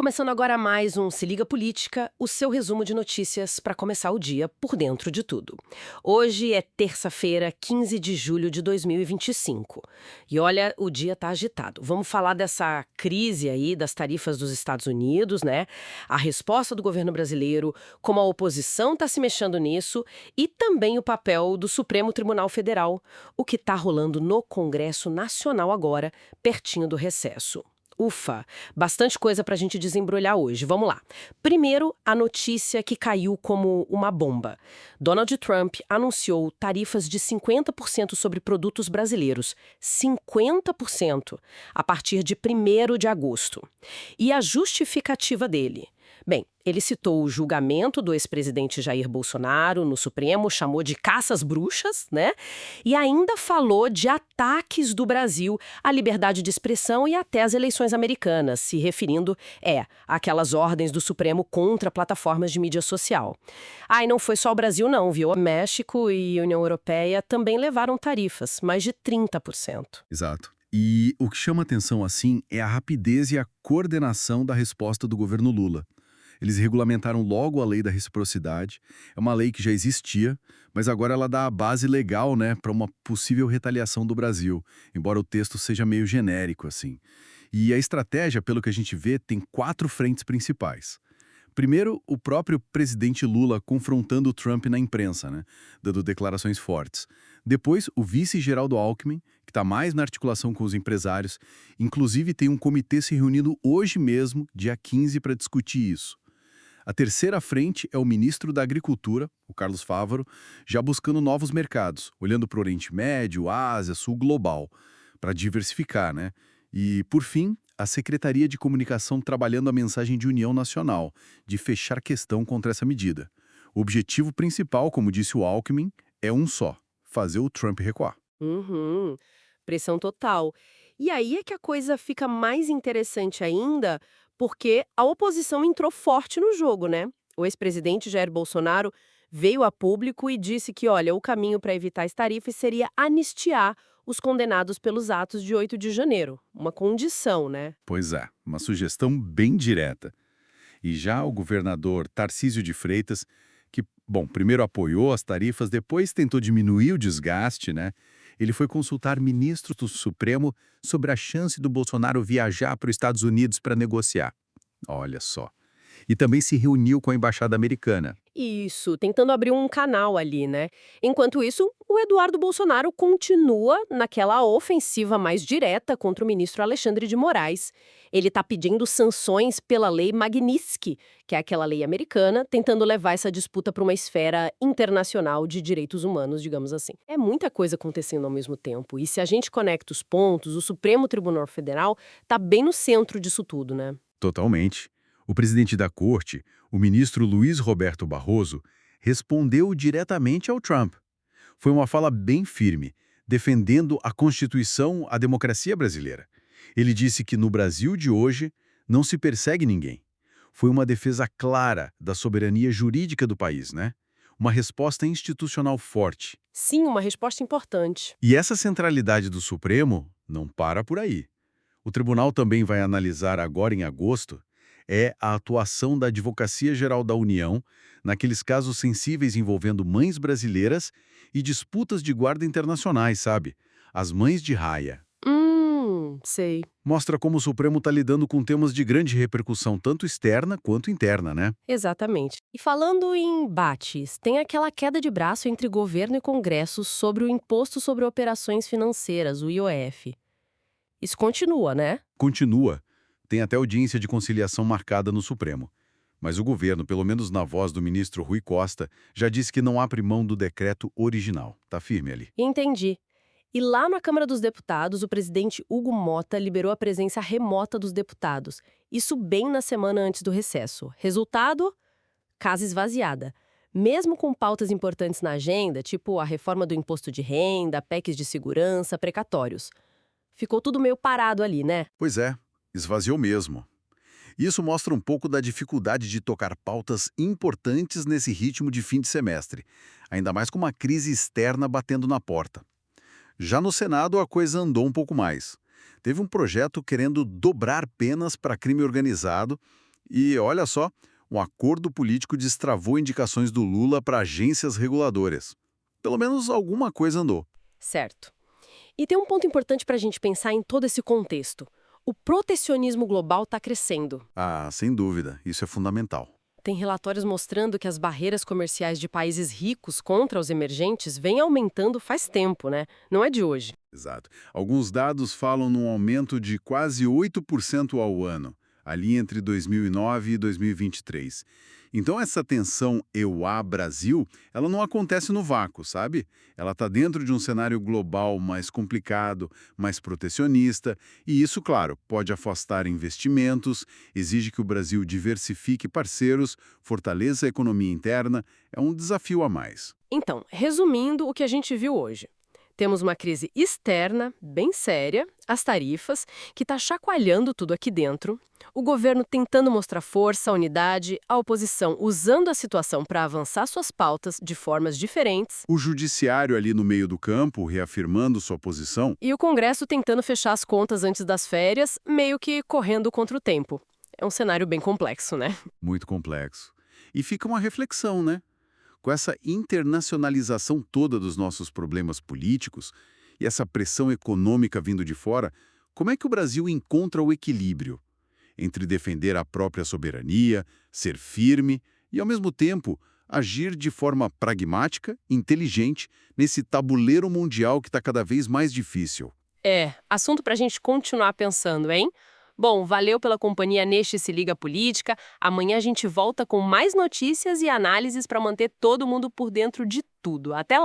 Começando agora mais um Se Liga Política, o seu resumo de notícias para começar o dia por dentro de tudo. Hoje é terça-feira, 15 de julho de 2025. E olha, o dia tá agitado. Vamos falar dessa crise aí das tarifas dos Estados Unidos, né? A resposta do governo brasileiro, como a oposição está se mexendo nisso e também o papel do Supremo Tribunal Federal, o que está rolando no Congresso Nacional agora, pertinho do recesso. Ufa, bastante coisa para a gente desembrulhar hoje. Vamos lá. Primeiro, a notícia que caiu como uma bomba. Donald Trump anunciou tarifas de 50% sobre produtos brasileiros. 50% a partir de 1º de agosto. E a justificativa dele? Bem, ele citou o julgamento do ex-presidente Jair Bolsonaro no Supremo, chamou de caça às bruxas, né? E ainda falou de ataques do Brasil à liberdade de expressão e até às eleições americanas, se referindo, àquelas ordens do Supremo contra plataformas de mídia social. Ah, e não foi só o Brasil não, viu? México e União Europeia também levaram tarifas, mais de 30%. Exato. E o que chama atenção, assim, é a rapidez e a coordenação da resposta do governo Lula. Eles regulamentaram logo a lei da reciprocidade. É uma lei que já existia, mas agora ela dá a base legal, né, para uma possível retaliação do Brasil, embora o texto seja meio genérico, assim. E a estratégia, pelo que a gente vê, tem 4 frentes principais. Primeiro, o próprio presidente Lula confrontando o Trump na imprensa, né, dando declarações fortes. Depois, o vice Geraldo Alckmin, que está mais na articulação com os empresários. Inclusive, tem um comitê se reunindo hoje mesmo, dia 15, para discutir isso. A terceira frente é o ministro da Agricultura, o Carlos Fávaro, já buscando novos mercados, olhando para o Oriente Médio, Ásia, Sul Global, para diversificar, né? E, por fim, a Secretaria de Comunicação trabalhando a mensagem de união nacional, de fechar questão contra essa medida. O objetivo principal, como disse o Alckmin, é um só: fazer o Trump recuar. Uhum, pressão total. E aí é que a coisa fica mais interessante ainda, porque a oposição entrou forte no jogo, né? O ex-presidente Jair Bolsonaro veio a público e disse que, olha, o caminho para evitar as tarifas seria anistiar os condenados pelos atos de 8 de janeiro. Uma condição, né? Pois é, uma sugestão bem direta. E já o governador Tarcísio de Freitas, que, bom, primeiro apoiou as tarifas, depois tentou diminuir o desgaste, né? Ele foi consultar ministros do Supremo sobre a chance do Bolsonaro viajar para os Estados Unidos para negociar. Olha só. E também se reuniu com a embaixada americana. Isso, tentando abrir um canal ali, né? Enquanto isso, o Eduardo Bolsonaro continua naquela ofensiva mais direta contra o ministro Alexandre de Moraes. Ele está pedindo sanções pela lei Magnitsky, que é aquela lei americana, tentando levar essa disputa para uma esfera internacional de direitos humanos, digamos assim. É muita coisa acontecendo ao mesmo tempo. E se a gente conecta os pontos, o Supremo Tribunal Federal está bem no centro disso tudo, né? Totalmente. O presidente da corte, o ministro Luiz Roberto Barroso, respondeu diretamente ao Trump. Foi uma fala bem firme, defendendo a Constituição, a democracia brasileira. Ele disse que no Brasil de hoje não se persegue ninguém. Foi uma defesa clara da soberania jurídica do país, né? Uma resposta institucional forte. Sim, uma resposta importante. E essa centralidade do Supremo não para por aí. O tribunal também vai analisar agora em agosto a atuação da Advocacia Geral da União naqueles casos sensíveis envolvendo mães brasileiras e disputas de guarda internacionais, sabe? As mães de raia. Sei. Mostra como o Supremo está lidando com temas de grande repercussão, tanto externa quanto interna, né? Exatamente. E falando em embates, tem aquela queda de braço entre governo e Congresso sobre o Imposto sobre Operações Financeiras, o IOF. Isso continua, né? Continua. Tem até audiência de conciliação marcada no Supremo. Mas o governo, pelo menos na voz do ministro Rui Costa, já disse que não abre mão do decreto original. Tá firme ali. Entendi. E lá na Câmara dos Deputados, o presidente Hugo Mota liberou a presença remota dos deputados. Isso bem na semana antes do recesso. Resultado? Casa esvaziada. Mesmo com pautas importantes na agenda, tipo a reforma do imposto de renda, PECs de segurança, precatórios. Ficou tudo meio parado ali, né? Pois é, esvaziou mesmo. Isso mostra um pouco da dificuldade de tocar pautas importantes nesse ritmo de fim de semestre, ainda mais com uma crise externa batendo na porta. Já no Senado, a coisa andou um pouco mais. Teve um projeto querendo dobrar penas para crime organizado E olha só, um acordo político destravou indicações do Lula para agências reguladoras. Pelo menos alguma coisa andou. Certo. E tem um ponto importante para a gente pensar em todo esse contexto. O protecionismo global está crescendo. Ah, sem dúvida, isso é fundamental. Tem relatórios mostrando que as barreiras comerciais de países ricos contra os emergentes vêm aumentando faz tempo, né? Não é de hoje. Exato. Alguns dados falam num aumento de quase 8% ao ano, ali entre 2009 e 2023. Então essa tensão EUA-Brasil, ela não acontece no vácuo, sabe? Ela está dentro de um cenário global mais complicado, mais protecionista, e isso, claro, pode afastar investimentos, exige que o Brasil diversifique parceiros, fortaleça a economia interna, é um desafio a mais. Então, resumindo o que a gente viu hoje. Temos uma crise externa, bem séria, as tarifas, que está chacoalhando tudo aqui dentro, o governo tentando mostrar força, unidade, a oposição usando a situação para avançar suas pautas de formas diferentes, O judiciário ali no meio do campo, reafirmando sua posição, e o Congresso tentando fechar as contas antes das férias, meio que correndo contra o tempo. É um cenário bem complexo, né? muito complexo. E fica uma reflexão, né? Com essa internacionalização toda dos nossos problemas políticos e essa pressão econômica vindo de fora, como é que o Brasil encontra o equilíbrio entre defender a própria soberania, ser firme e, ao mesmo tempo, agir de forma pragmática, inteligente, nesse tabuleiro mundial que está cada vez mais difícil? É, assunto pra gente continuar pensando, hein? Bom, valeu pela companhia neste Se Liga Política. Amanhã a gente volta com mais notícias e análises para manter todo mundo por dentro de tudo. Até lá!